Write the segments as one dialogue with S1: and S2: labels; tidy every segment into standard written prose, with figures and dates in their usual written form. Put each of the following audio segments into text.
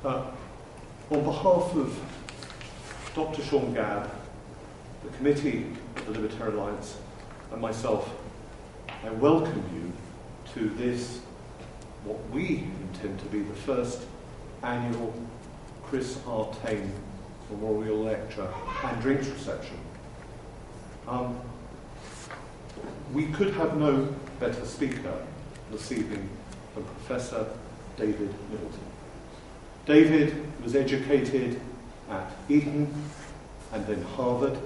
S1: On behalf of Dr. Sean Gabb, the Committee of the Libertarian Alliance, and myself, I welcome you to this, what we intend to be the first annual Chris R. Taine Memorial Lecture and Drinks Reception. We could have no better speaker this evening than Professor David Middleton. David was educated at Eton and then Harvard.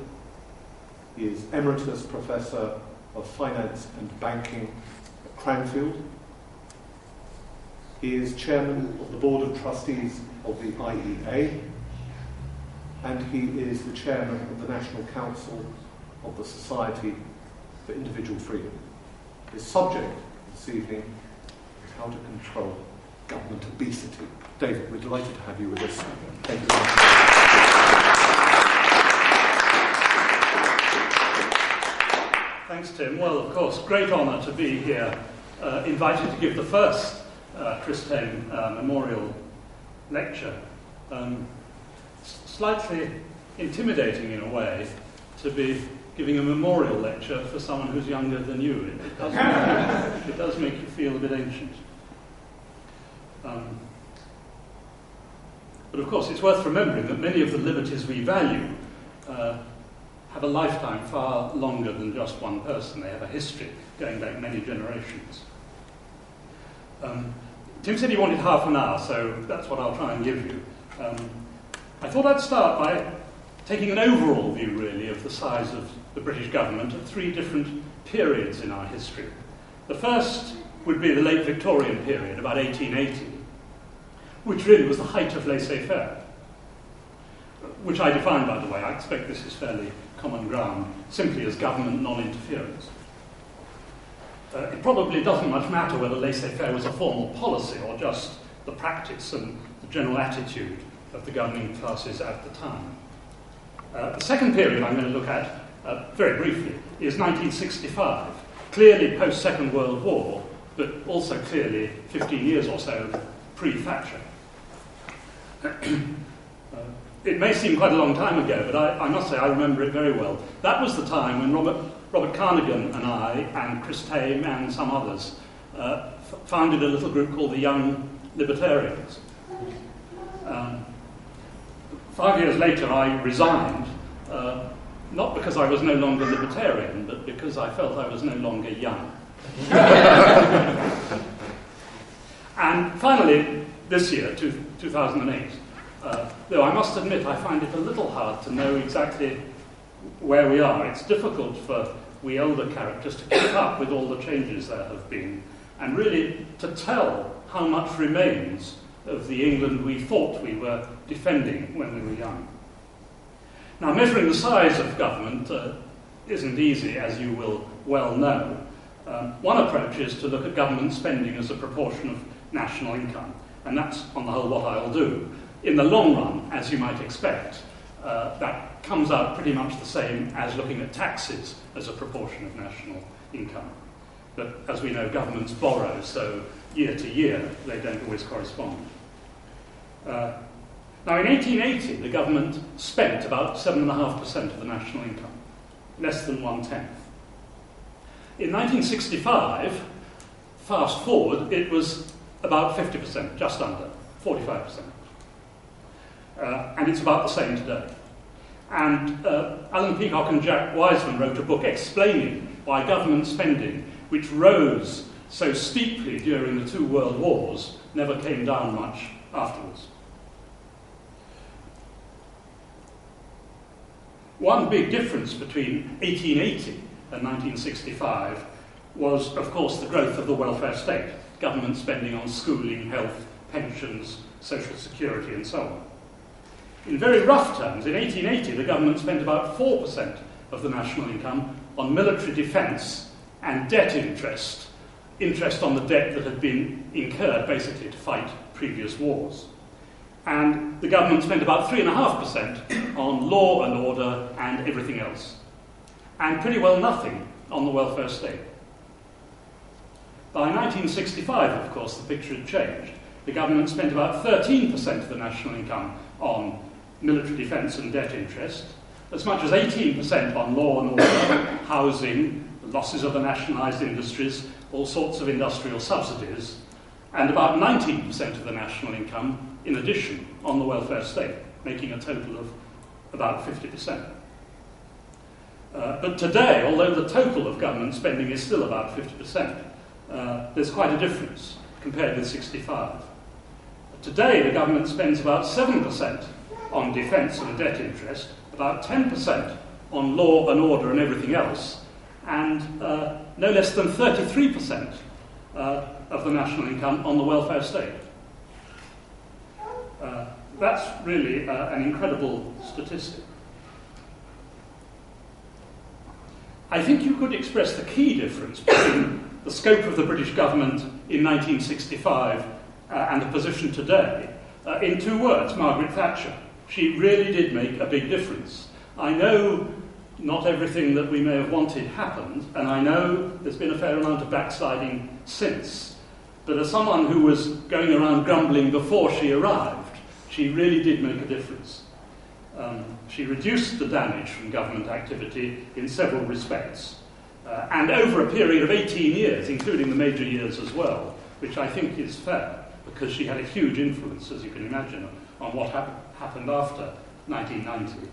S1: He is Emeritus Professor of Finance and Banking at Cranfield. He is Chairman of the Board of Trustees of the IEA, and he is the Chairman of the National Council of the Society for Individual Freedom. His subject this evening is how to control government obesity. David, we're delighted to have you with us. Thank you very much.
S2: Thanks, Tim. Well, of course, great honour to be here, invited to give the first Chris Taine Memorial Lecture. Slightly intimidating in a way to be giving a memorial lecture for someone who's younger than you. It does make you feel a bit ancient. But of course, it's worth remembering that many of the liberties we value have a lifetime far longer than just one person. They have a history going back many generations. Tim said he wanted half an hour, so that's what I'll try and give you. I thought I'd start by taking an overall view, really, of the size of the British government at three different periods in our history. The first would be the late Victorian period, about 1880, which really was the height of laissez-faire, which I define, by the way, I expect this is fairly common ground, simply as government non-interference. It probably doesn't much matter whether laissez-faire was a formal policy or just the practice and the general attitude of the governing classes at the time. The second period I'm going to look at, very briefly, is 1965, clearly post-Second World War, but also clearly 15 years or so pre-Thatcher. It may seem quite a long time ago, but I must say I remember it very well. That was the time when Robert Carnegan and I, and Chris Taine and some others, founded a little group called the Young Libertarians. 5 years later I resigned, not because I was no longer libertarian, but because I felt I was no longer young. And finally, this year, 2008, though I must admit I find it a little hard to know exactly where we are. It's difficult for we older characters to keep up with all the changes there have been, and really to tell how much remains of the England we thought we were defending when we were young. Now, measuring the size of government isn't easy, as you will well know. One approach is to look at government spending as a proportion of national income, and that's, on the whole, what I'll do. In the long run, as you might expect, that comes out pretty much the same as looking at taxes as a proportion of national income. But as we know, governments borrow, so year to year they don't always correspond. Now, in 1880, the government spent about 7.5% of the national income, less than 1/10. In 1965, fast forward, it was about 50%, just under, 45%. And it's about the same today. And Alan Peacock and Jack Wiseman wrote a book explaining why government spending, which rose so steeply during the two world wars, never came down much afterwards. One big difference between 1880 and 1965 was, of course, the growth of the welfare state, government spending on schooling, health, pensions, social security, and so on. In very rough terms, in 1880, the government spent about 4% of the national income on military defence and debt interest on the debt that had been incurred, basically, to fight previous wars. And the government spent about 3.5% on law and order and everything else. And pretty well nothing on the welfare state. By 1965, of course, the picture had changed. the government spent about 13% of the national income on military defence and debt interest, as much as 18% on law and order, housing, the losses of the nationalised industries, all sorts of industrial subsidies, and about 19% of the national income, in addition, on the welfare state, making a total of about 50%. But today, although the total of government spending is still about 50%, there's quite a difference compared with 65. Today, the government spends about 7% on defence and debt interest, about 10% on law and order and everything else, and no less than 33% of the national income on the welfare state. That's really an incredible statistic. I think you could express the key difference between the scope of the British government in 1965 and the position today in two words: Margaret Thatcher. She really did make a big difference. I know not everything that we may have wanted happened, and I know there's been a fair amount of backsliding since. But as someone who was going around grumbling before she arrived, she really did make a difference. She reduced the damage from government activity in several respects. And over a period of 18 years, including the major years as well, which I think is fair, because she had a huge influence, as you can imagine, on what happened after 1990.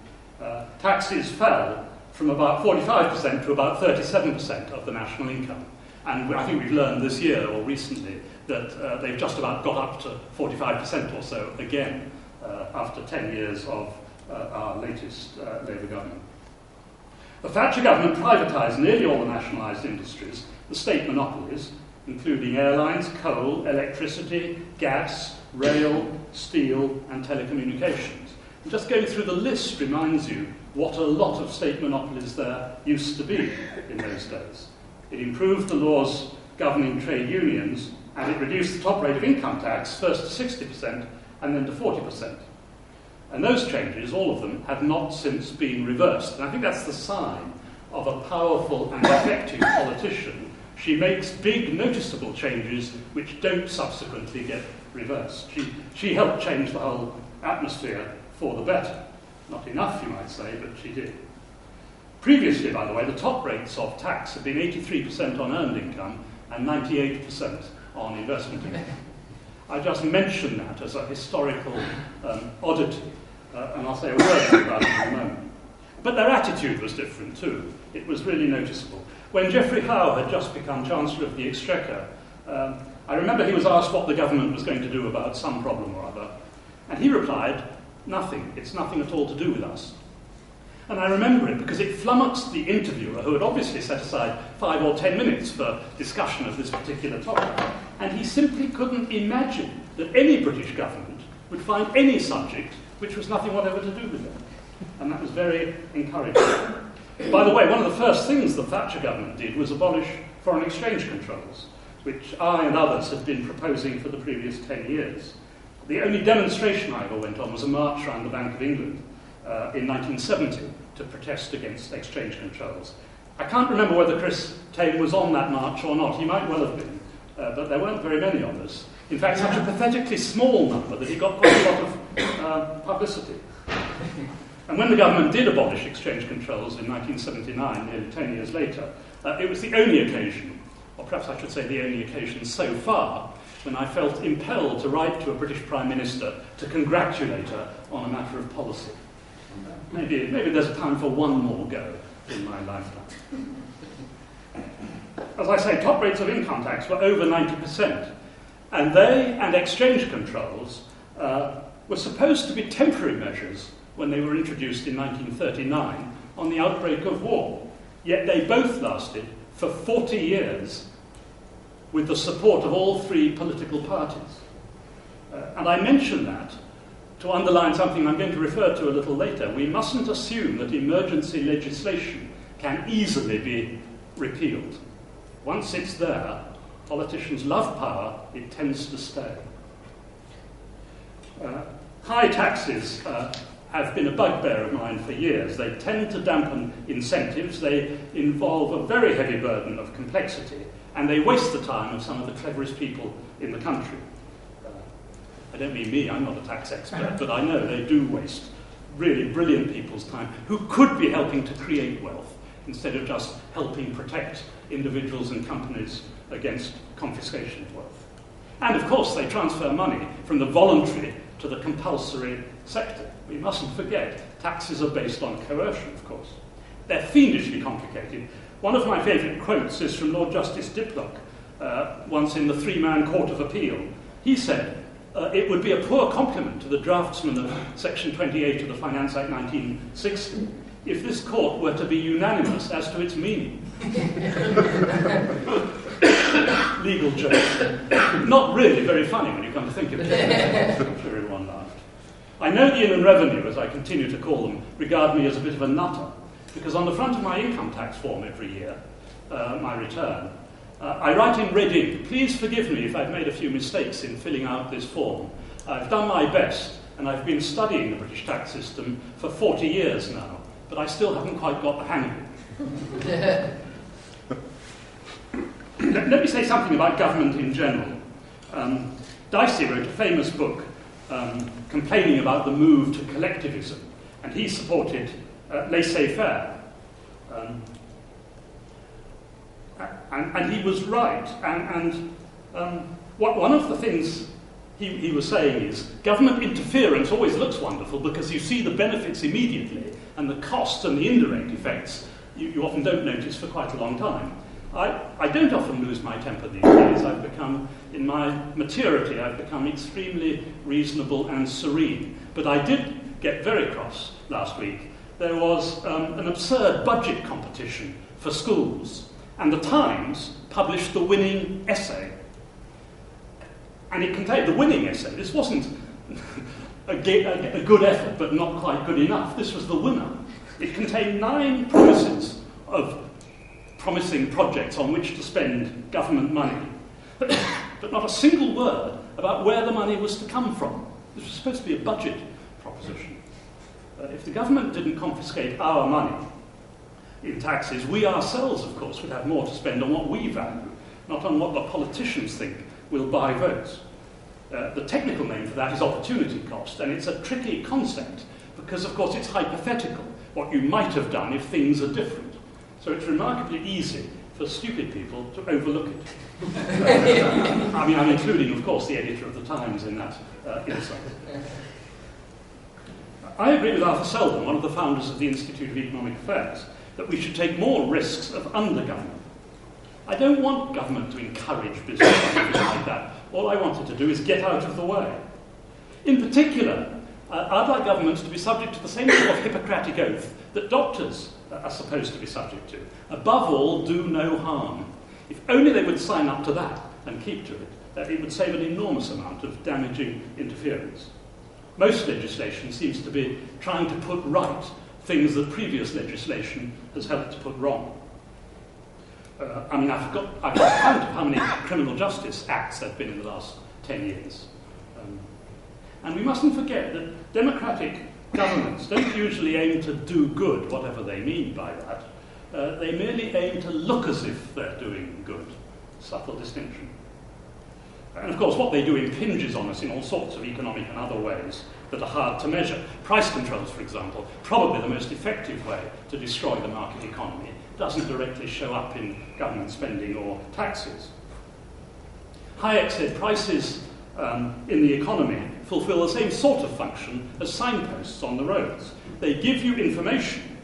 S2: Taxes fell from about 45% to about 37% of the national income. And I think we've learned this year or recently that they've just about got up to 45% or so again after 10 years of our latest Labour government. The Thatcher government privatised nearly all the nationalised industries, the state monopolies, including airlines, coal, electricity, gas, rail, steel and telecommunications. And just going through the list reminds you what a lot of state monopolies there used to be in those days. It improved the laws governing trade unions, and it reduced the top rate of income tax first to 60% and then to 40%. And those changes, all of them, have not since been reversed. And I think that's the sign of a powerful and effective politician. She makes big, noticeable changes which don't subsequently get reversed. She helped change the whole atmosphere for the better. Not enough, you might say, but she did. Previously, by the way, the top rates of tax have been 83% on earned income and 98% on investment income. I just mention that as a historical oddity, and I'll say a word about it in a moment. But their attitude was different too. It was really noticeable. When Geoffrey Howe had just become Chancellor of the Exchequer, I remember he was asked what the government was going to do about some problem or other, and he replied, "Nothing. It's nothing at all to do with us." And I remember it because it flummoxed the interviewer, who had obviously set aside 5 or 10 minutes for discussion of this particular topic. And he simply couldn't imagine that any British government would find any subject which was nothing whatever to do with it. And that was very encouraging. By the way, one of the first things the Thatcher government did was abolish foreign exchange controls, which I and others had been proposing for the previous 10 years. The only demonstration I ever went on was a march around the Bank of England in 1970 to protest against exchange controls. I can't remember whether Chris Tame was on that march or not. He might well have been, but there weren't very many of us. In fact, such a pathetically small number that he got quite a lot of publicity. And when the government did abolish exchange controls in 1979, nearly 10 years later, it was the only occasion, or perhaps I should say the only occasion so far, when I felt impelled to write to a British Prime Minister to congratulate her on a matter of policy. Maybe there's time for one more go in my lifetime. As I say, top rates of income tax were over 90%, and they and exchange controls were supposed to be temporary measures when they were introduced in 1939 on the outbreak of war. Yet they both lasted for 40 years with the support of all three political parties. And I mention that to underline something I'm going to refer to a little later. We mustn't assume that emergency legislation can easily be repealed. Once it's there, politicians love power, it tends to stay. High taxes have been a bugbear of mine for years. They tend to dampen incentives, they involve a very heavy burden of complexity, and they waste the time of some of the cleverest people in the country. I don't mean me, I'm not a tax expert, but I know they do waste really brilliant people's time who could be helping to create wealth instead of just helping protect individuals and companies against confiscation of wealth. And of course, they transfer money from the voluntary to the compulsory sector. We mustn't forget, taxes are based on coercion, of course. They're fiendishly complicated. One of my favourite quotes is from Lord Justice Diplock, once in the three-man Court of Appeal. He said, it would be a poor compliment to the draftsman of Section 28 of the Finance Act 1960 if this court were to be unanimous as to its meaning. Legal joke. Not really very funny when you come to think of it. I'm sure everyone laughed. I know the Inland Revenue, as I continue to call them, regard me as a bit of a nutter, because on the front of my income tax form every year, my return, I write in red ink, please forgive me if I've made a few mistakes in filling out this form. I've done my best, and I've been studying the British tax system for 40 years now, but I still haven't quite got the hang of it. Let me say something about government in general. Dicey wrote a famous book complaining about the move to collectivism, and he supported laissez-faire. And he was right. One of the things he was saying is government interference always looks wonderful because you see the benefits immediately, and the costs and the indirect effects you often don't notice for quite a long time. I don't often lose my temper these days. I've become, in my maturity, I've become extremely reasonable and serene. But I did get very cross last week. There was an absurd budget competition for schools, and the Times published the winning essay. And it contained the winning essay. This wasn't a good effort, but not quite good enough. This was the winner. It contained 9 promises of promising projects on which to spend government money, but not a single word about where the money was to come from. This was supposed to be a budget proposition. If the government didn't confiscate our money in taxes, we ourselves, of course, would have more to spend on what we value, not on what the politicians think will buy votes. The technical name for that is opportunity cost, and it's a tricky concept because, of course, it's hypothetical, what you might have done if things are different. So it's remarkably easy for stupid people to overlook it. I mean, I'm including, of course, the editor of the Times in that insight. I agree with Arthur Selden, one of the founders of the Institute of Economic Affairs, that we should take more risks of under-government. I don't want government to encourage business or anything like that. All I wanted to do is get out of the way. In particular, I'd like governments to be subject to the same sort of Hippocratic oath that doctors are supposed to be subject to. Above all, do no harm. If only they would sign up to that and keep to it, it would save an enormous amount of damaging interference. Most legislation seems to be trying to put right things that previous legislation has helped to put wrong. I've lost count of how many criminal justice acts there have been in the last 10 years. And we mustn't forget that democratic governments don't usually aim to do good, whatever they mean by that. They merely aim to look as if they're doing good. Subtle distinction. And of course, what they do impinges on us in all sorts of economic and other ways that are hard to measure. Price controls, for example, probably the most effective way to destroy the market economy, doesn't directly show up in government spending or taxes. Hayek said prices in the economy fulfill the same sort of function as signposts on the roads. They give you information,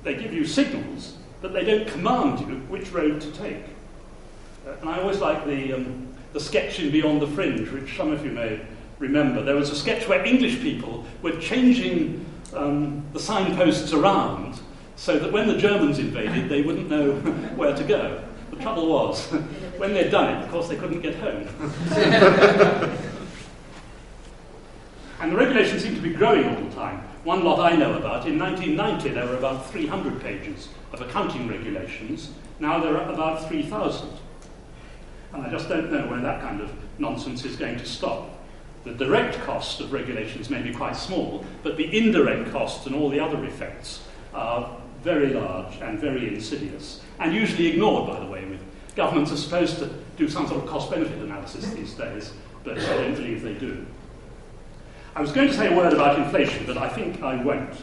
S2: they give you signals, but they don't command you which road to take. And I always like the sketch in Beyond the Fringe, which some of you may remember. There was a sketch where English people were changing the signposts around so that when the Germans invaded, they wouldn't know where to go. The trouble was, when they'd done it, of course, they couldn't get home. And the regulations seem to be growing all the time. One lot I know about, in 1990 there were about 300 pages of accounting regulations. Now there are about 3,000. And I just don't know where that kind of nonsense is going to stop. The direct cost of regulations may be quite small, but the indirect costs and all the other effects are very large and very insidious, and usually ignored, by the way. Governments are supposed to do some sort of cost-benefit analysis these days, but I don't believe they do. I was going to say a word about inflation, but I think I won't.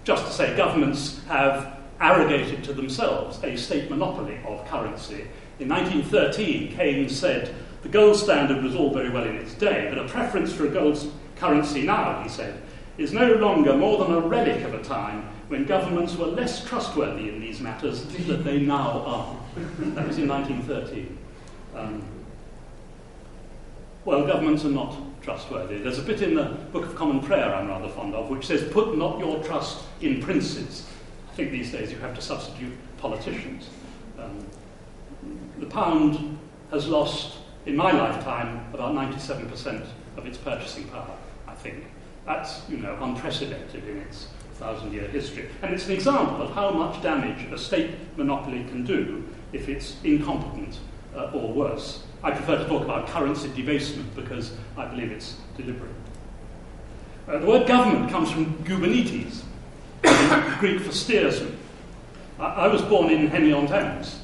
S2: Just to say, governments have arrogated to themselves a state monopoly of currency. In 1913, Keynes said the gold standard was all very well in its day, but a preference for a gold currency now, he said, is no longer more than a relic of a time when governments were less trustworthy in these matters than they now are. That was in 1913. Well, governments are not trustworthy. There's a bit in the Book of Common Prayer I'm rather fond of, which says, "Put not your trust in princes." I think these days you have to substitute politicians. The pound has lost, in my lifetime, about 97% of its purchasing power, I think. That's, unprecedented in its 1,000-year history. And it's an example of how much damage a state monopoly can do if it's incompetent or worse. I prefer to talk about currency debasement because I believe it's deliberate. The word government comes from gubernites, Greek for steersman. I was born in Henley-on-Thames,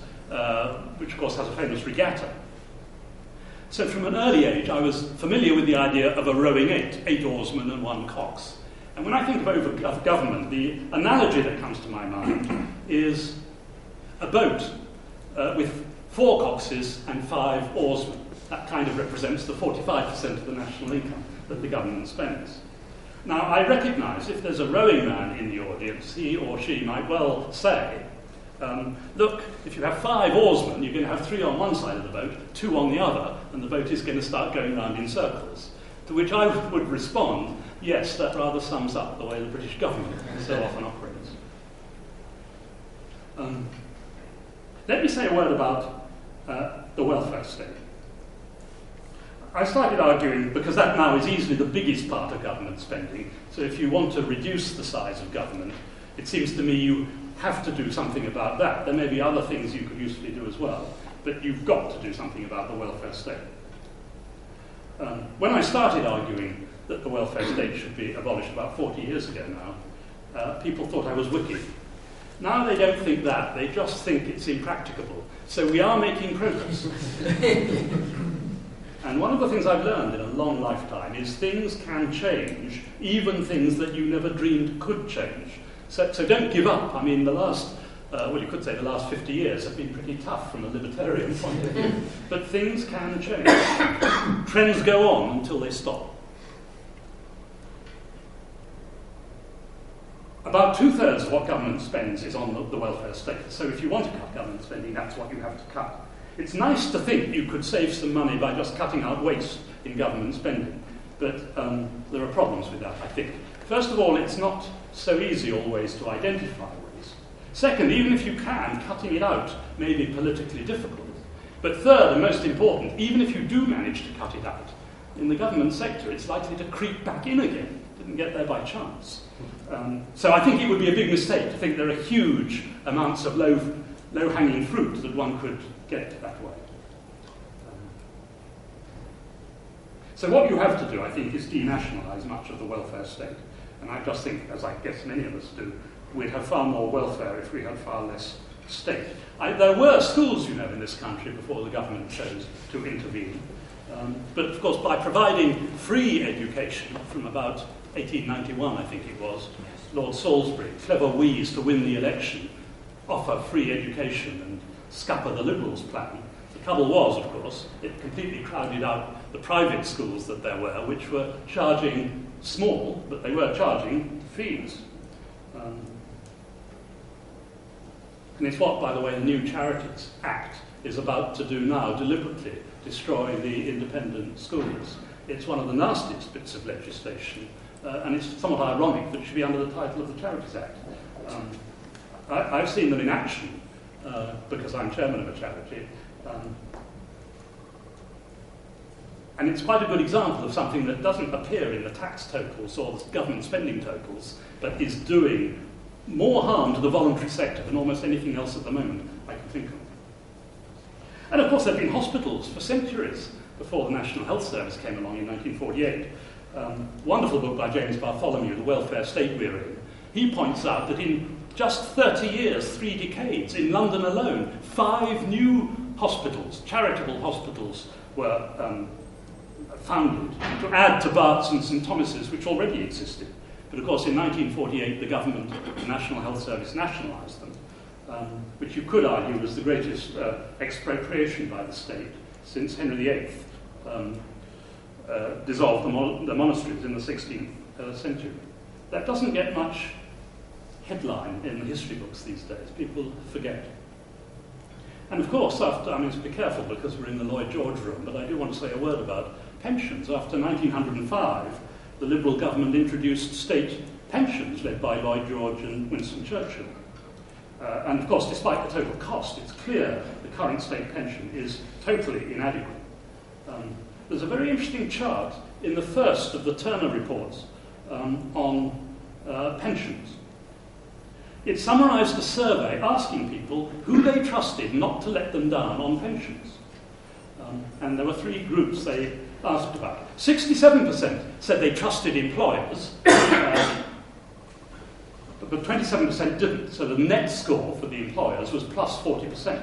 S2: which of course has a famous regatta. So from an early age I was familiar with the idea of a rowing eight oarsmen and one cox. And when I think of government, the analogy that comes to my mind is a boat with 4 coxes and 5 oarsmen. That kind of represents the 45% of the national income that the government spends. Now, I recognise if there's a rowing man in the audience, he or she might well say, look, if you have 5 oarsmen, you're going to have 3 on one side of the boat, 2 on the other, and the boat is going to start going round in circles. To which I would respond, yes, that rather sums up the way the British government so often operates. Let me say a word about the welfare state. I started arguing because that now is easily the biggest part of government spending. So if you want to reduce the size of government, it seems to me you have to do something about that. There may be other things you could usefully do as well, but you've got to do something about the welfare state. When I started arguing that the welfare state should be abolished about 40 years ago now, people thought I was wicked. Now they don't think that, they just think it's impracticable. So we are making progress. And one of the things I've learned in a long lifetime is things can change, even things that you never dreamed could change. So don't give up. I mean, the last 50 years have been pretty tough from a libertarian point of view. But things can change. Trends go on until they stop. About 2/3 of what government spends is on the welfare state. So if you want to cut government spending, that's what you have to cut. It's nice to think you could save some money by just cutting out waste in government spending. But there are problems with that, I think. First of all, it's not so easy always to identify waste. Second, even if you can, cutting it out may be politically difficult. But third, and most important, even if you do manage to cut it out, in the government sector, it's likely to creep back in again. It didn't get there by chance. So I think it would be a big mistake to think there are huge amounts of low-hanging fruit that one could get that way. So what you have to do, I think, is denationalise much of the welfare state. And I just think, as I guess many of us do, we'd have far more welfare if we had far less state. There were schools, in this country before the government chose to intervene. But, of course, by providing free education from about 1891, I think it was, Lord Salisbury, clever wheeze to win the election, offer free education and scupper the Liberals' plan. The trouble was, of course, it completely crowded out the private schools that there were, which were charging small, but they were charging fees. And it's what, by the way, the new Charities Act is about to do now, deliberately destroy the independent schools. It's one of the nastiest bits of legislation, and it's somewhat ironic that it should be under the title of the Charities Act. I've seen them in action, because I'm chairman of a charity, and it's quite a good example of something that doesn't appear in the tax totals or the government spending totals, but is doing more harm to the voluntary sector than almost anything else at the moment I can think of. And of course there have been hospitals for centuries before the National Health Service came along in 1948. Wonderful book by James Bartholomew, The Welfare State We're In. He points out that in just 30 years, 3 decades, in London alone, 5 new hospitals, charitable hospitals, were founded to add to Bart's and St Thomas's, which already existed. But of course, in 1948, the government, the National Health Service, nationalised them, which you could argue was the greatest expropriation by the state since Henry VIII dissolved the monasteries in the 16th century. That doesn't get much headline in the history books these days. People forget. And of course, be careful because we're in the Lloyd George room, but I do want to say a word about pensions. After 1905, the Liberal government introduced state pensions led by Lloyd George and Winston Churchill. And of course, despite the total cost, it's clear the current state pension is totally inadequate. There's a very interesting chart in the first of the Turner reports on pensions. It summarised a survey asking people who they trusted not to let them down on pensions. And there were three groups they asked about. 67% said they trusted employers, but 27% didn't. So the net score for the employers was plus 40%.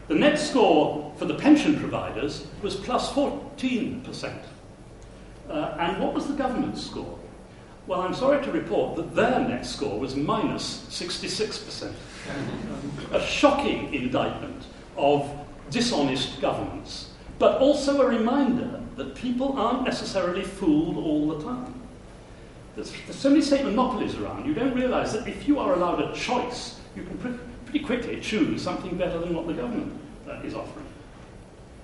S2: The net score for the pension providers was plus 14%. And what was the government's score? Well, I'm sorry to report that their net score was minus 66%. A shocking indictment of dishonest governments, but also a reminder that people aren't necessarily fooled all the time. There's so many state monopolies around, you don't realise that if you are allowed a choice, you can pretty quickly choose something better than what the government is offering.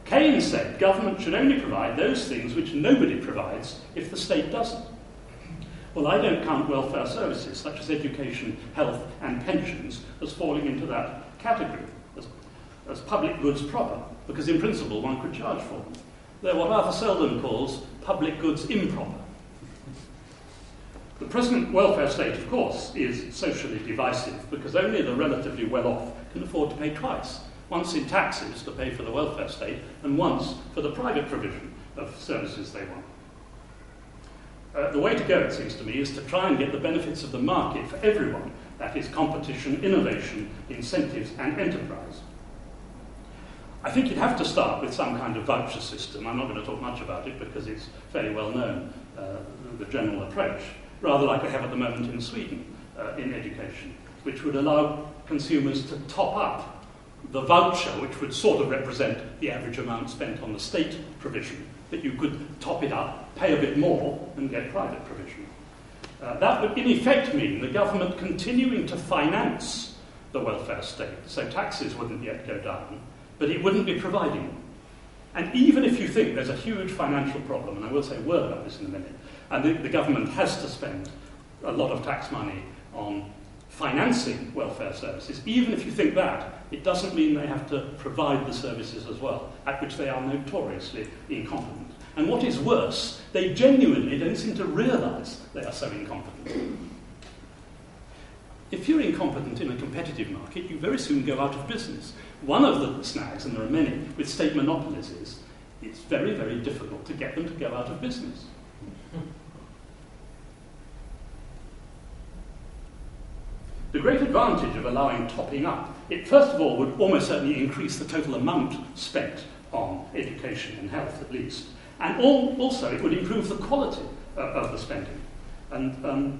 S2: Keynes said government should only provide those things which nobody provides if the state doesn't. Well, I don't count welfare services, such as education, health, and pensions, as falling into that category, as public goods proper, because in principle one could charge for them. They're what Arthur Selden calls public goods improper. The present welfare state, of course, is socially divisive, because only the relatively well-off can afford to pay twice, once in taxes to pay for the welfare state, and once for the private provision of services they want. The way to go, it seems to me, is to try and get the benefits of the market for everyone. That is competition, innovation, incentives, and enterprise. I think you'd have to start with some kind of voucher system. I'm not going to talk much about it because it's fairly well known, the general approach, rather like we have at the moment in Sweden in education, which would allow consumers to top up the voucher, which would sort of represent the average amount spent on the state provision, that you could top it up, pay a bit more, and get private provision. That would in effect mean the government continuing to finance the welfare state, so taxes wouldn't yet go down, but it wouldn't be providing them. And even if you think there's a huge financial problem, and I will say a word about this in a minute, and the government has to spend a lot of tax money on financing welfare services, even if you think that, it doesn't mean they have to provide the services as well, at which they are notoriously incompetent. And what is worse, they genuinely don't seem to realise they are so incompetent. If you're incompetent in a competitive market, you very soon go out of business. One of the snags, and there are many, with state monopolies is it's very, very difficult to get them to go out of business. The great advantage of allowing topping up, it first of all would almost certainly increase the total amount spent on education and health at least, and also it would improve the quality of the spending. And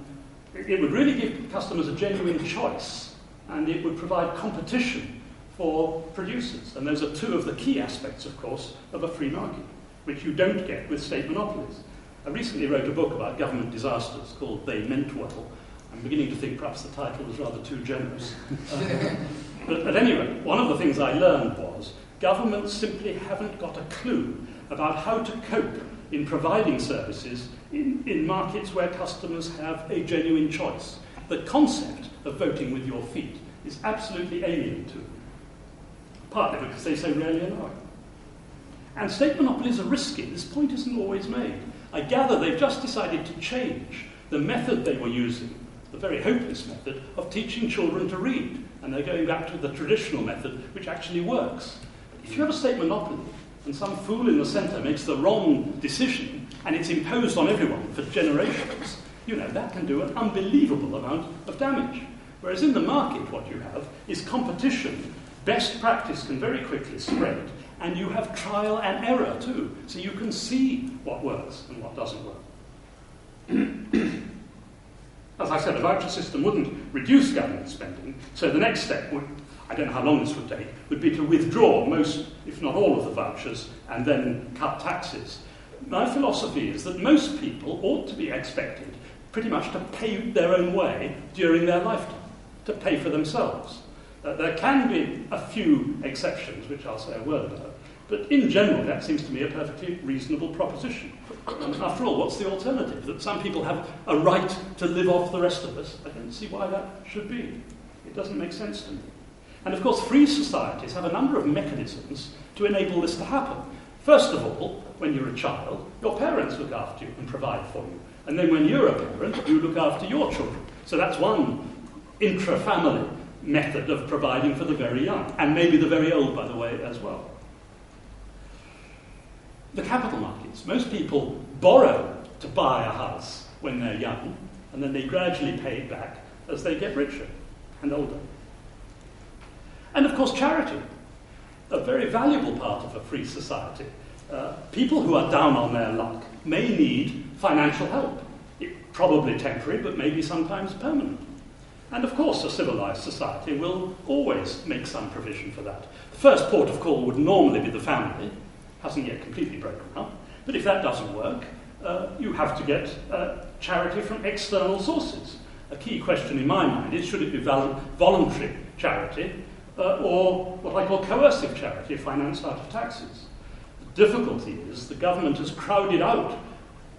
S2: it would really give customers a genuine choice, and it would provide competition for producers. And those are two of the key aspects, of course, of a free market, which you don't get with state monopolies. I recently wrote a book about government disasters called They Meant Well. I'm beginning to think perhaps the title was rather too generous. But at any rate, one of the things I learned was governments simply haven't got a clue about how to cope in providing services in markets where customers have a genuine choice. The concept of voting with your feet is absolutely alien to them, partly because they so rarely allow it. And state monopolies are risky. This point isn't always made. I gather they've just decided to change the method they were using, the very hopeless method of teaching children to read, and they're going back to the traditional method, which actually works. If you have a state monopoly, and some fool in the centre makes the wrong decision, and it's imposed on everyone for generations, that can do an unbelievable amount of damage. Whereas in the market, what you have is competition. Best practice can very quickly spread, and you have trial and error too, so you can see what works and what doesn't work. As I said, a voucher system wouldn't reduce government spending, so the next step would, I don't know how long this would take, would be to withdraw most, if not all, of the vouchers and then cut taxes. My philosophy is that most people ought to be expected pretty much to pay their own way during their lifetime, to pay for themselves. There can be a few exceptions, which I'll say a word about, but in general that seems to me a perfectly reasonable proposition. After all, what's the alternative? That some people have a right to live off the rest of us? I don't see why that should be. It doesn't make sense to me. And of course, free societies have a number of mechanisms to enable this to happen. First of all, when you're a child, your parents look after you and provide for you. And then when you're a parent, you look after your children. So that's one intra-family method of providing for the very young, and maybe the very old, by the way, as well. The capital markets. Most people borrow to buy a house when they're young, and then they gradually pay it back as they get richer and older. And of course, charity, a very valuable part of a free society. People who are down on their luck may need financial help. Probably temporary, but maybe sometimes permanent. And of course, a civilized society will always make some provision for that. The first port of call would normally be the family. Hasn't yet completely broken up. But if that doesn't work, you have to get charity from external sources. A key question in my mind is, should it be voluntary charity or what I call coercive charity, financed out of taxes? The difficulty is the government has crowded out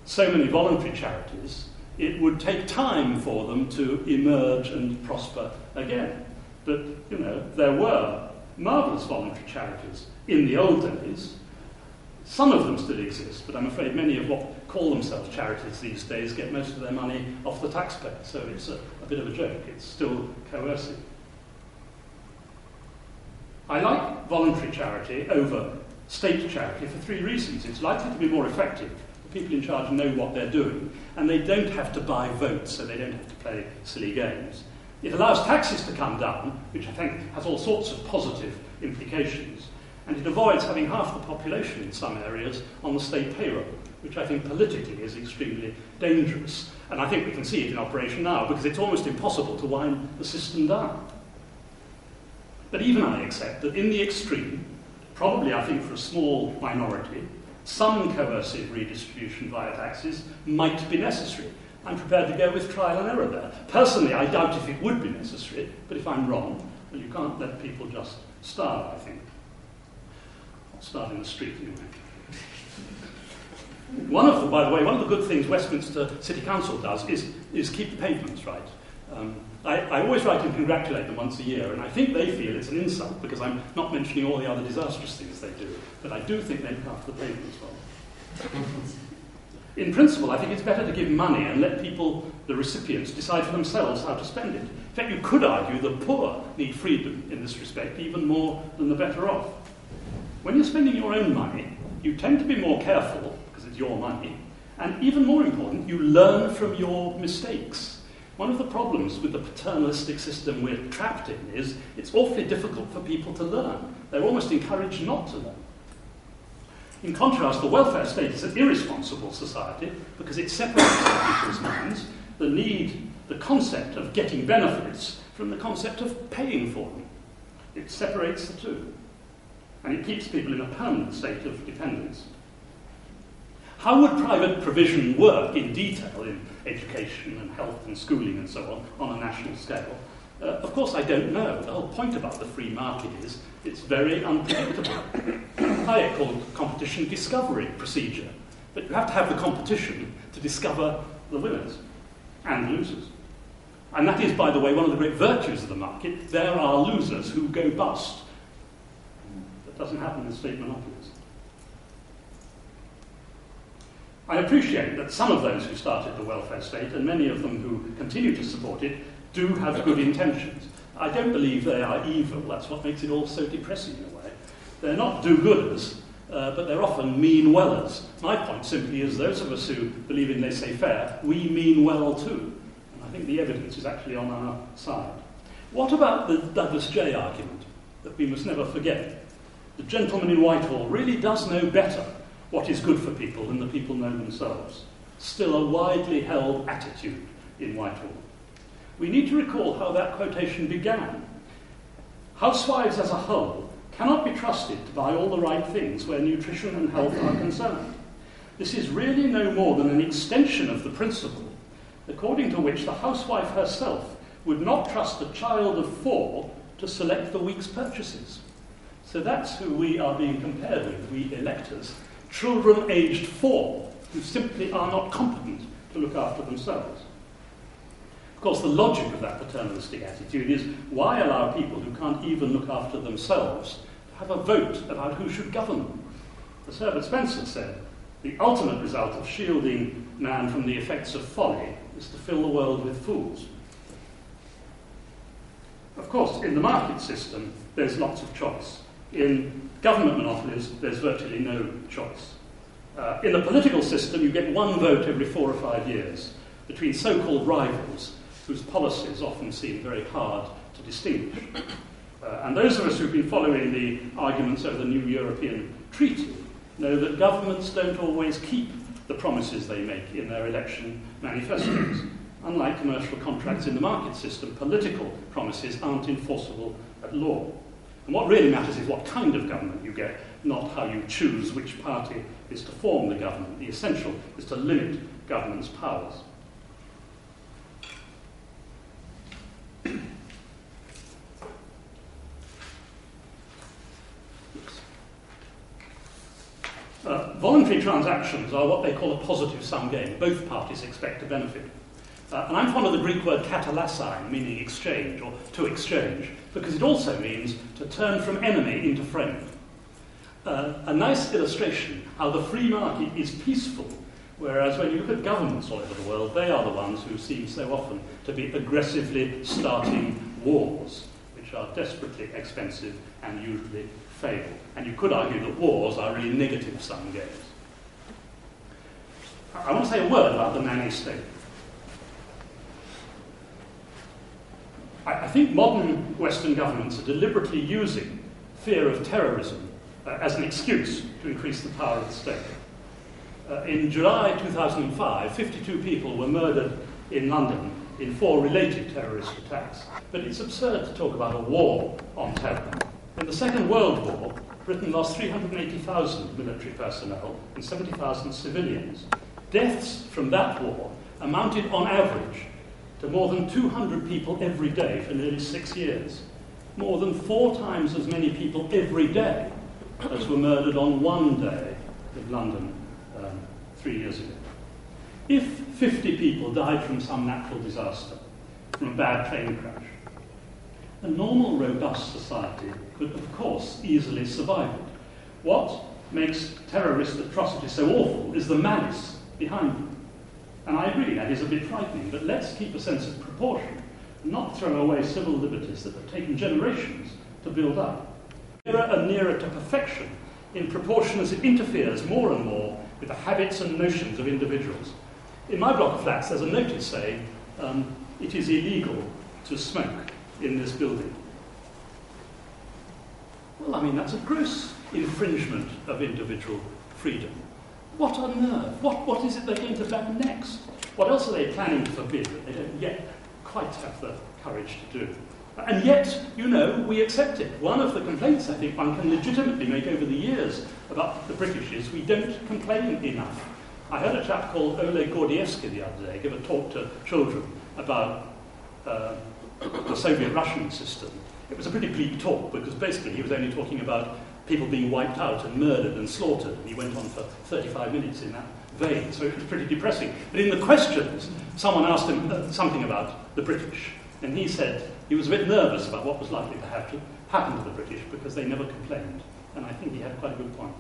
S2: so many voluntary charities, it would take time for them to emerge and prosper again. But, you know, there were marvellous voluntary charities in the old days. Some of them still exist, but I'm afraid many of what call themselves charities these days get most of their money off the taxpayer, so it's a bit of a joke. It's still coercive. I like voluntary charity over state charity for three reasons. It's likely to be more effective. The people in charge know what they're doing, and they don't have to buy votes, so they don't have to play silly games. It allows taxes to come down, which I think has all sorts of positive implications, and it avoids having half the population in some areas on the state payroll, which I think politically is extremely dangerous. And I think we can see it in operation now, because it's almost impossible to wind the system down. But even I accept that in the extreme, probably I think for a small minority, some coercive redistribution via taxes might be necessary. I'm prepared to go with trial and error there. Personally, I doubt if it would be necessary, but if I'm wrong, well, you can't let people just starve, I think. Not starve in the street, anyway. By the way, one of the good things Westminster City Council does is keep the pavements right. I always write and congratulate them once a year, and I think they feel it's an insult because I'm not mentioning all the other disastrous things they do, but I do think they look after the pavements well. In principle, I think it's better to give money and let people, the recipients, decide for themselves how to spend it. In fact, you could argue the poor need freedom in this respect even more than the better off. When you're spending your own money, you tend to be more careful, because it's your money, and even more important, you learn from your mistakes. One of the problems with the paternalistic system we're trapped in is it's awfully difficult for people to learn. They're almost encouraged not to learn. In contrast, the welfare state is an irresponsible society because it separates from people's minds the concept of getting benefits from the concept of paying for them. It separates the two. And it keeps people in a permanent state of dependence. How would private provision work in detail in education and health and schooling and so on a national scale? Of course, I don't know. The whole point about the free market is it's very unpredictable. Hayek called competition discovery procedure. But you have to have the competition to discover the winners and losers. And that is, by the way, one of the great virtues of the market. There are losers who go bust. That doesn't happen in state monopolies. I appreciate that some of those who started the welfare state, and many of them who continue to support it, do have good intentions. I don't believe they are evil. That's what makes it all so depressing in a way. They're not do-gooders, but they're often mean-wellers. My point simply is those of us who believe in laissez-faire, we mean well too. And I think the evidence is actually on our side. What about the Douglas J argument that we must never forget? the gentleman in Whitehall really does know better what is good for people than the people know themselves. Still a widely held attitude in Whitehall. We need to recall how that quotation began. Housewives as a whole cannot be trusted to buy all the right things where nutrition and health are concerned. This is really no more than an extension of the principle, according to which the housewife herself would not trust a child of 4 to select the week's purchases. So that's who we are being compared with, we electors, children aged 4 who simply are not competent to look after themselves. Of course, the logic of that paternalistic attitude is, why allow people who can't even look after themselves to have a vote about who should govern them? As Herbert Spencer said, the ultimate result of shielding man from the effects of folly is to fill the world with fools. Of course, in the market system, there's lots of choice. In government monopolies, there's virtually no choice. In the political system, you get one vote every 4 or 5 years between so-called rivals whose policies often seem very hard to distinguish. And those of us who've been following the arguments over the new European Treaty know that governments don't always keep the promises they make in their election manifestos. Unlike commercial contracts in the market system, political promises aren't enforceable at law. And what really matters is what kind of government you get, not how you choose which party is to form the government. The essential is to limit government's powers. Voluntary transactions are what they call a positive sum game. Both parties expect to benefit. And I'm fond of the Greek word katalassein, meaning exchange, or to exchange, because it also means to turn from enemy into friend. A nice illustration how the free market is peaceful, whereas when you look at governments all over the world, they are the ones who seem so often to be aggressively starting wars, which are desperately expensive and usually fail. And you could argue that wars are really negative-sum games. I want to say a word about the nanny state. I think modern Western governments are deliberately using fear of terrorism as an excuse to increase the power of the state. In July 2005, 52 people were murdered in London in 4 related terrorist attacks. But it's absurd to talk about a war on terror. In the Second World War, Britain lost 380,000 military personnel and 70,000 civilians. Deaths from that war amounted on average to more than 200 people every day for nearly 6 years. More than 4 times as many people every day as were murdered on one day in London 3 years ago. If 50 people died from some natural disaster, from a bad train crash, a normal, robust society could, of course, easily survive it. What makes terrorist atrocities so awful is the malice behind them. And I agree, that is a bit frightening, but let's keep a sense of proportion and not throw away civil liberties that have taken generations to build up. Nearer and nearer to perfection in proportion as it interferes more and more with the habits and notions of individuals. In my block of flats, there's a notice saying it is illegal to smoke in this building. Well, I mean, that's a gross infringement of individual freedom. What on earth? What is it they're going to ban next? What else are they planning to forbid that they don't yet quite have the courage to do? And yet, you know, we accept it. One of the complaints I think one can legitimately make over the years about the British is we don't complain enough. I heard a chap called Oleg Gordievsky the other day give a talk to children about the Soviet-Russian system. It was a pretty bleak talk because basically he was only talking about people being wiped out and murdered and slaughtered, and he went on for 35 minutes in that vein, so it was pretty depressing. But in the questions, someone asked him something about the British, and he said he was a bit nervous about what was likely to happen to the British because they never complained, and I think he had quite a good point.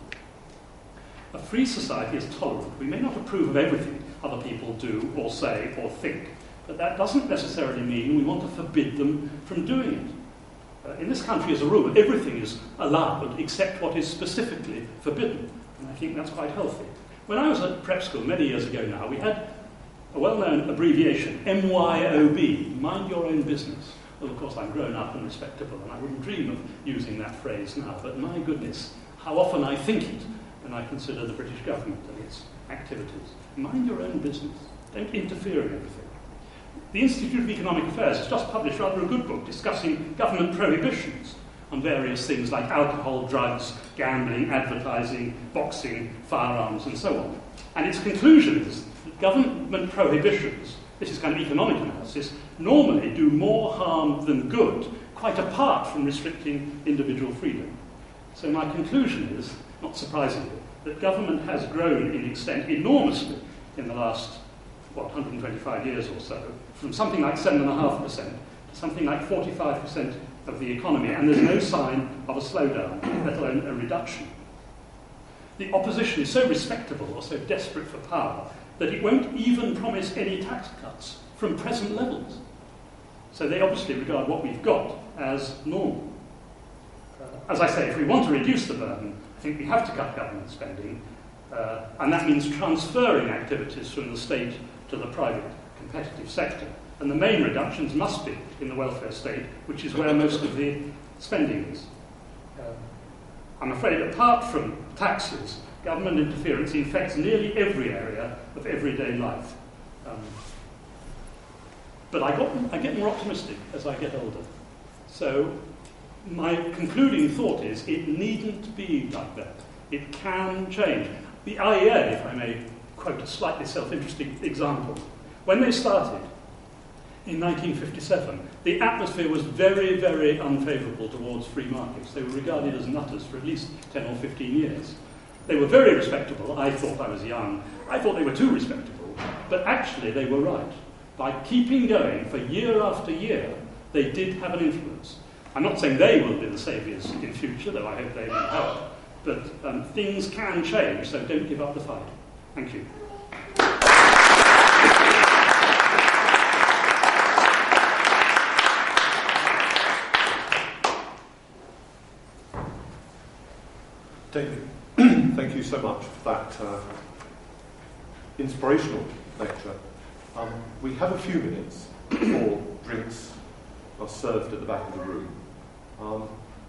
S2: A free society is tolerant. We may not approve of everything other people do or say or think, but that doesn't necessarily mean we want to forbid them from doing it. In this country, as a rule, everything is allowed except what is specifically forbidden, and I think that's quite healthy. When I was at prep school many years ago now, we had a well-known abbreviation, MYOB, mind your own business. Well, of course, I'm grown up and respectable, and I wouldn't dream of using that phrase now, but my goodness, how often I think it when I consider the British government and its activities. Mind your own business. Don't interfere in everything. The Institute of Economic Affairs has just published rather a good book discussing government prohibitions on various things like alcohol, drugs, gambling, advertising, boxing, firearms, and so on. And its conclusion is that government prohibitions, this is kind of economic analysis, normally do more harm than good, quite apart from restricting individual freedom. So my conclusion is, not surprisingly, that government has grown in extent enormously in the last, 125 years or so, from something like 7.5% to something like 45% of the economy, and there's no sign of a slowdown, let alone a reduction. The opposition is so respectable or so desperate for power that it won't even promise any tax cuts from present levels. So they obviously regard what we've got as normal. As I say, if we want to reduce the burden, I think we have to cut government spending, and that means transferring activities from the state to the private competitive sector. And the main reductions must be in the welfare state, which is where most of the spending is. I'm afraid, apart from taxes, government interference infects nearly every area of everyday life. But I get more optimistic as I get older. So my concluding thought is it needn't be like that. It can change. The IEA, if I may quote a slightly self-interesting example, when they started in 1957, the atmosphere was very, very unfavourable towards free markets. They were regarded as nutters for at least 10 or 15 years. They were very respectable. I thought I was young. I thought they were too respectable. But actually they were right. By keeping going for year after year, they did have an influence. I'm not saying they will be the saviours in future, though I hope they will help. But things can change, so don't give up the fight. Thank you.
S1: David, thank you so much for that inspirational lecture. We have a few minutes before drinks are served at the back of the room.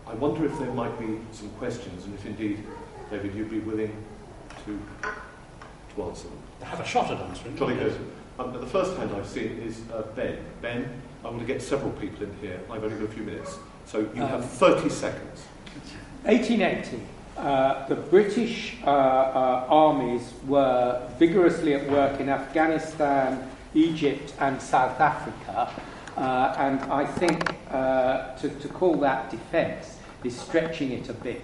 S1: I wonder if there might be some questions, and if indeed, David, you'd be willing to answer them.
S2: I have a shot at answering.
S1: Jolly good. The first hand I've seen is Ben. Ben, I want to get several people in here. I've only got a few minutes. So you have 30 seconds.
S3: 1880. The British armies were vigorously at work in Afghanistan, Egypt and South Africa, and I think to call that defence is stretching it a bit.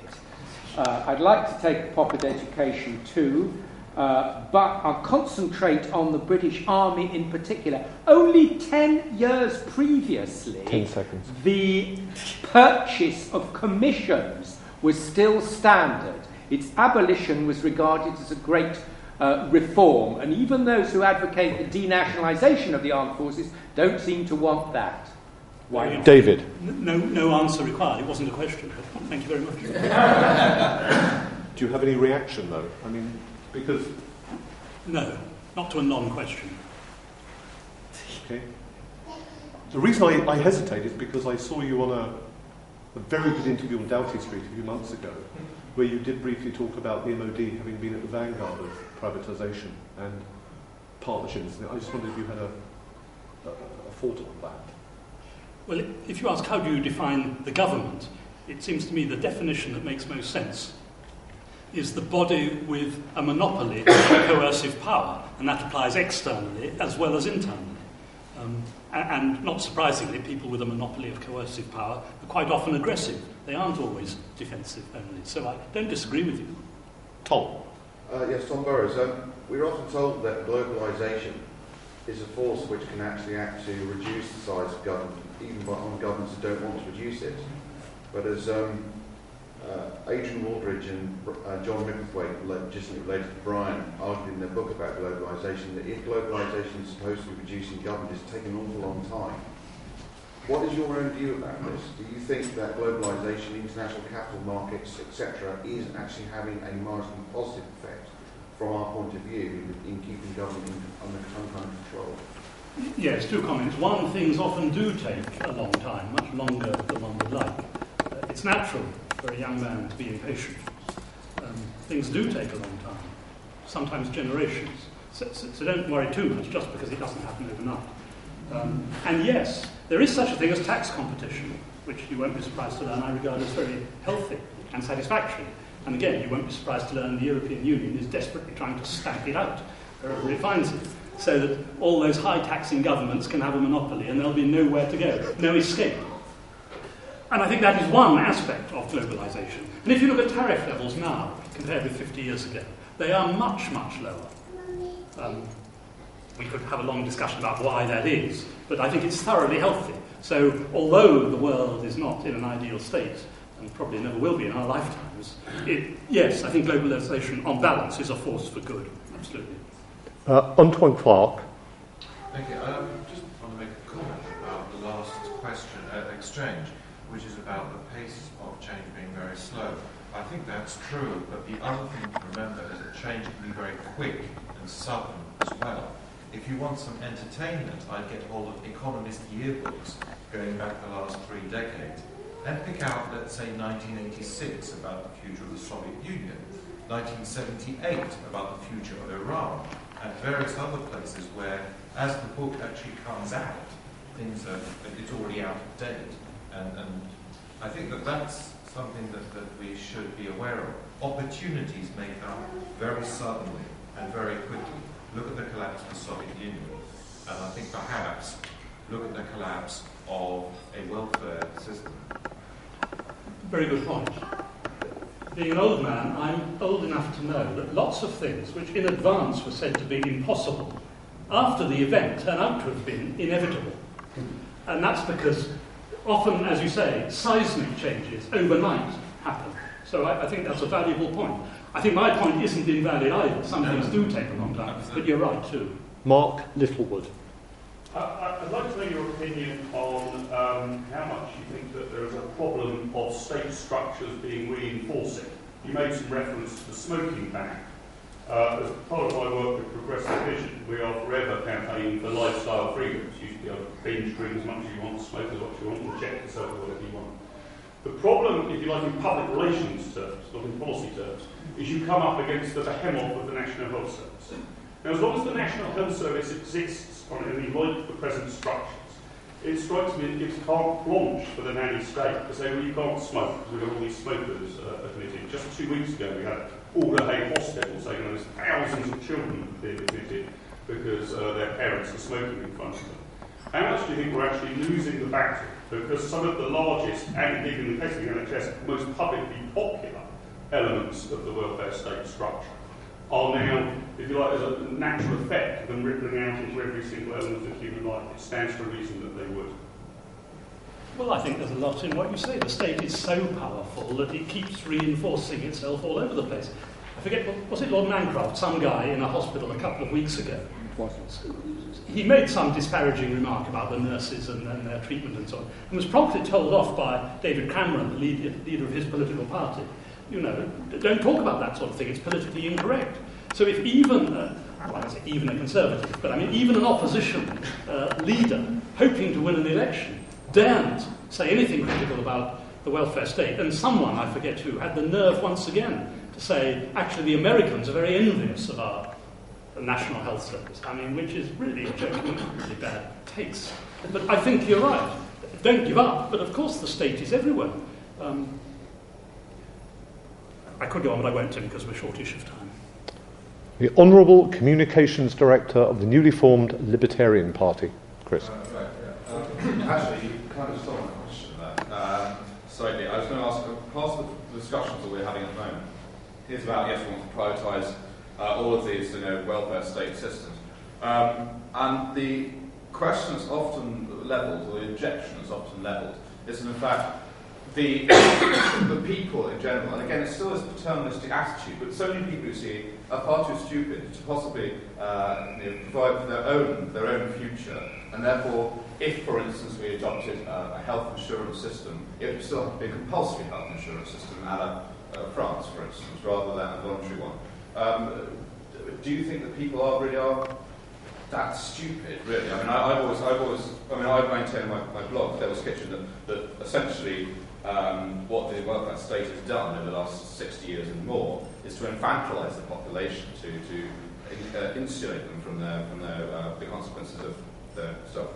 S3: I'd like to take Poppet education too, but I'll concentrate on the British Army in particular. Only 10 years previously,
S4: 10 seconds.
S3: The purchase of commissions was still standard. Its abolition was regarded as a great reform, and even those who advocate the denationalisation of the armed forces don't seem to want that.
S2: Why not?
S4: David.
S2: No answer required. It wasn't a question, but thank you very much.
S1: Do you have any reaction, though? I mean, because...
S2: No, not to a non-question.
S1: Okay. The reason I hesitate is because I saw you on a very good interview on Doughty Street a few months ago, where you did briefly talk about the MOD having been at the vanguard of privatisation and partnerships. I just wondered if you had a thought on that.
S2: Well, if you ask how do you define the government, it seems to me the definition that makes most sense is the body with a monopoly of coercive power, and that applies externally as well as internally. And not surprisingly, people with a monopoly of coercive power are quite often aggressive. They aren't always defensive only. So I don't disagree with you.
S1: Tom?
S5: Yes, Tom Burrows. We're often told that globalisation is a force which can actually act to reduce the size of government, even on governments that don't want to reduce it. But as Adrian Waldridge and John Micklethwaite, just related to Brian, argued in their book about globalisation, that if globalisation is supposed to be reducing government, it's taken an awful long time. What is your own view about this? Do you think that globalisation, international capital markets, etc., is actually having a marginally positive effect from our point of view in keeping government under some kind of control?
S2: Yes, two comments. One, things often do take a long time, much longer than one would like. It's natural for a young man to be impatient. Things do take a long time, sometimes generations. So don't worry too much just because it doesn't happen overnight. And yes, there is such a thing as tax competition, which you won't be surprised to learn I regard as very healthy and satisfactory. And again, you won't be surprised to learn the European Union is desperately trying to stamp it out wherever it finds it, so that all those high-taxing governments can have a monopoly and there'll be nowhere to go, no escape. And I think that is one aspect of globalisation. And if you look at tariff levels now, compared with 50 years ago, they are much, much lower. We could have a long discussion about why that is, but I think it's thoroughly healthy. So although the world is not in an ideal state, and probably never will be in our lifetimes, yes, I think globalisation on balance is a force for good, absolutely.
S1: Antoine Clark.
S4: Thank you. I just want to make a comment about the last question, exchange, which is about the pace of change being very slow. I think that's true, but the other thing to remember is that change can be very quick and sudden as well. If you want some entertainment, I'd get hold of economist yearbooks going back the last 3 decades and pick out, let's say, 1986 about the future of the Soviet Union, 1978 about the future of Iran, and various other places where, as the book actually comes out, it's already out of date. And I think that's something that we should be aware of. Opportunities may come very suddenly and very quickly. Look at the collapse of the Soviet Union, and I think perhaps look at the collapse of a welfare system.
S2: Very good point. Being an old man, I'm old enough to know that lots of things which in advance were said to be impossible, after the event turn out to have been inevitable. And that's because often, as you say, seismic changes overnight happen. So I think that's a valuable point. I think my point isn't invalid either. Some things do take a long time, but you're right too.
S1: Mark Littlewood.
S6: I'd like to know your opinion on how much you think that there is a problem of state structures being reinforcing. You made some reference to the smoking ban. As part of my work with Progressive Vision, we are forever campaigning for lifestyle freedoms. You should be able to binge drink as much as you want, smoke as much as you want, and check yourself or whatever you want. The problem, if you like, in public relations terms, not in policy terms, is you come up against the behemoth of the National Health Service. Now, as long as the National Health Service exists on any like the present structures, it strikes me it gives carte blanche for the nanny state to say, well, you can't smoke, because we've got all these smokers admitted. Just 2 weeks ago, we had Alderhay Hospital saying there's thousands of children being admitted because their parents are smoking in front of them. How much do you think we're actually losing the battle? Because some of the largest, and indeed in the case of the NHS, most publicly popular elements of the welfare state structure are now, if you like, as a natural effect of them rippling out into every single element of human life. It stands to reason that they would.
S2: Well, I think there's a lot in what you say. The state is so powerful that it keeps reinforcing itself all over the place. I forget, was it Lord Mancroft, some guy in a hospital a couple of weeks ago? He made some disparaging remark about the nurses and their treatment and so on, and was promptly told off by David Cameron, the leader of his political party. You know, don't talk about that sort of thing, it's politically incorrect. So if even, well, I say even a Conservative, but I mean even an opposition leader hoping to win an election daren't say anything critical about the welfare state, and someone, I forget who, had the nerve once again to say, actually the Americans are very envious of our National Health Service. I mean, which is really a really bad taste. But I think you're right. Don't give up, but of course the state is everywhere. I could go on, but I won't, Tim, because we're shortish of time.
S1: The Honourable Communications Director of the newly formed Libertarian Party. Chris.
S7: Actually, you kind of stole my question there. Slightly. I was going to ask, part of the discussions that we're having at the moment is about, yes, we want to prioritise all of these, welfare state systems. And the question that's often levelled, or the objection that's often levelled, is that in fact the people in general, and again it still is a paternalistic attitude, but so many people who see are far too stupid to possibly provide for their own future, and therefore, if for instance we adopted a health insurance system, it would still have to be a compulsory health insurance system, a la France, for instance, rather than a voluntary one. Do you think that people really are that's stupid, really. I mean, I've maintained in my blog, Devil's Kitchen, that essentially what the welfare state has done over the last 60 years and more is to infantilise the population, to insulate them from the consequences of their stuff.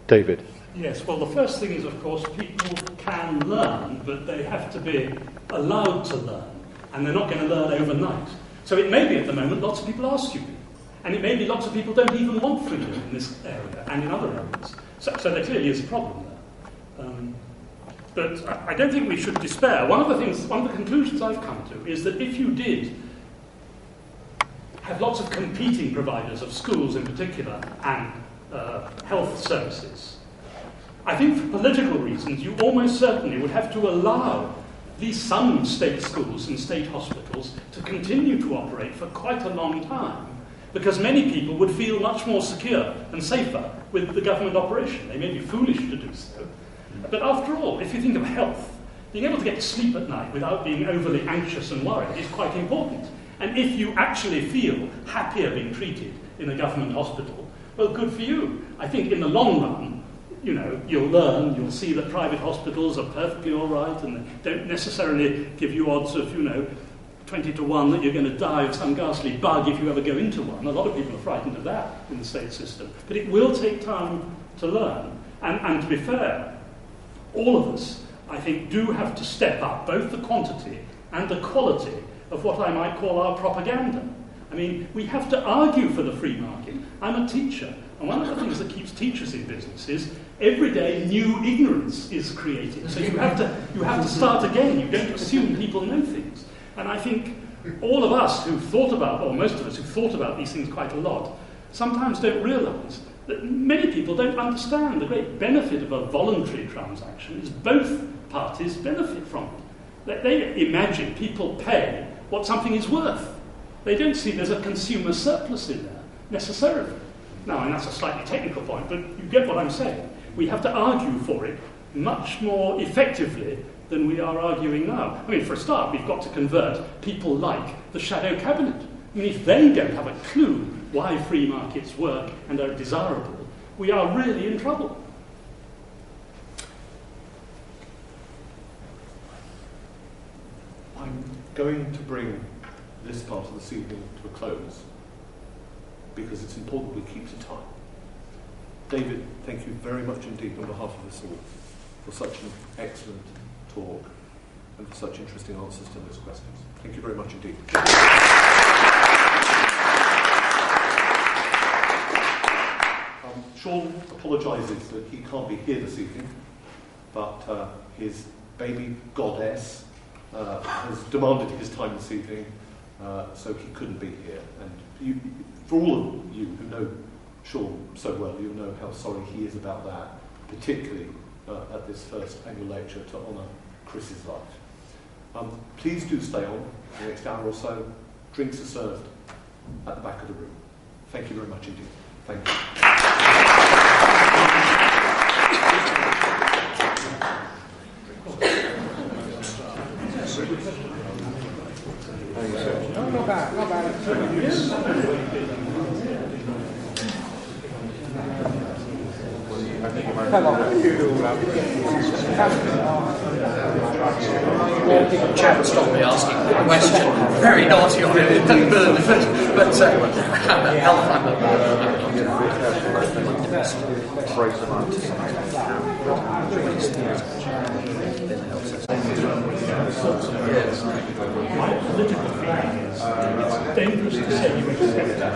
S1: David.
S2: Yes, well, the first thing is, of course, people can learn, but they have to be allowed to learn, and they're not going to learn overnight. So it may be at the moment lots of people are stupid, and it may be lots of people don't even want freedom in this area and in other areas. So there clearly is a problem there. But I don't think we should despair. One of the conclusions I've come to is that if you did have lots of competing providers of schools in particular and health services, I think for political reasons you almost certainly would have to allow at least some state schools and state hospitals to continue to operate for quite a long time, because many people would feel much more secure and safer with the government operation. They may be foolish to do so. But after all, if you think of health, being able to get to sleep at night without being overly anxious and worried is quite important. And if you actually feel happier being treated in a government hospital, well, good for you. I think in the long run, you know, you'll see that private hospitals are perfectly all right and they don't necessarily give you odds of, 20 to 1 that you're going to die of some ghastly bug if you ever go into one. A lot of people are frightened of that in the state system. But it will take time to learn. And to be fair, all of us, I think, do have to step up both the quantity and the quality of what I might call our propaganda. I mean, we have to argue for the free market. I'm a teacher, and one of the things that keeps teachers in business is every day new ignorance is created. So you have to start again. You don't assume people know things. And I think all of us who've thought about, or most of us who've thought about these things quite a lot, sometimes don't realise that many people don't understand the great benefit of a voluntary transaction is both parties benefit from it. They imagine people pay what something is worth. They don't see there's a consumer surplus in there, necessarily. Now, and that's a slightly technical point, but you get what I'm saying. We have to argue for it much more effectively than we are arguing now. I mean, for a start, we've got to convert people like the shadow cabinet. I mean, if they don't have a clue why free markets work and are desirable, we are really in trouble.
S1: I'm going to bring this part of this evening to a close because it's important we keep to time. David, thank you very much indeed on behalf of us all for such an excellent talk and for such interesting answers to those questions. Thank you very much indeed. Sean apologises that he can't be here this evening, but his baby goddess has demanded his time this evening, so he couldn't be here. And for all of you who know Sean so well, you know how sorry he is about that, particularly at this first annual lecture to honour Chris's life. Please do stay on the next hour or so. Drinks are served at the back of the room. Thank you very much indeed. Thank you.
S3: Not bad.
S8: Chap stopped me asking a question. Very naughty on it. But
S2: My political feeling is it's dangerous to say you expect that.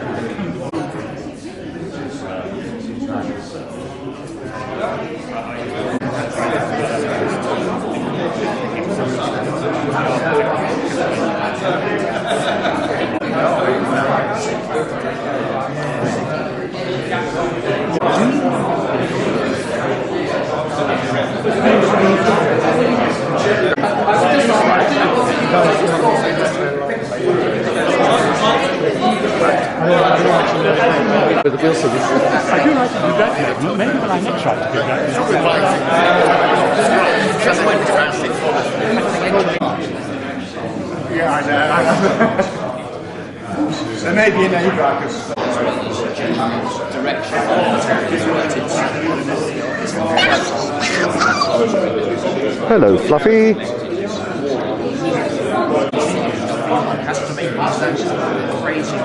S9: With the bill service.
S2: I do like to do that. Maybe when I next try to do that.
S9: Yeah, I know. There may be a neighbour I could...
S1: Hello, Fluffy.
S8: Has to make these crazy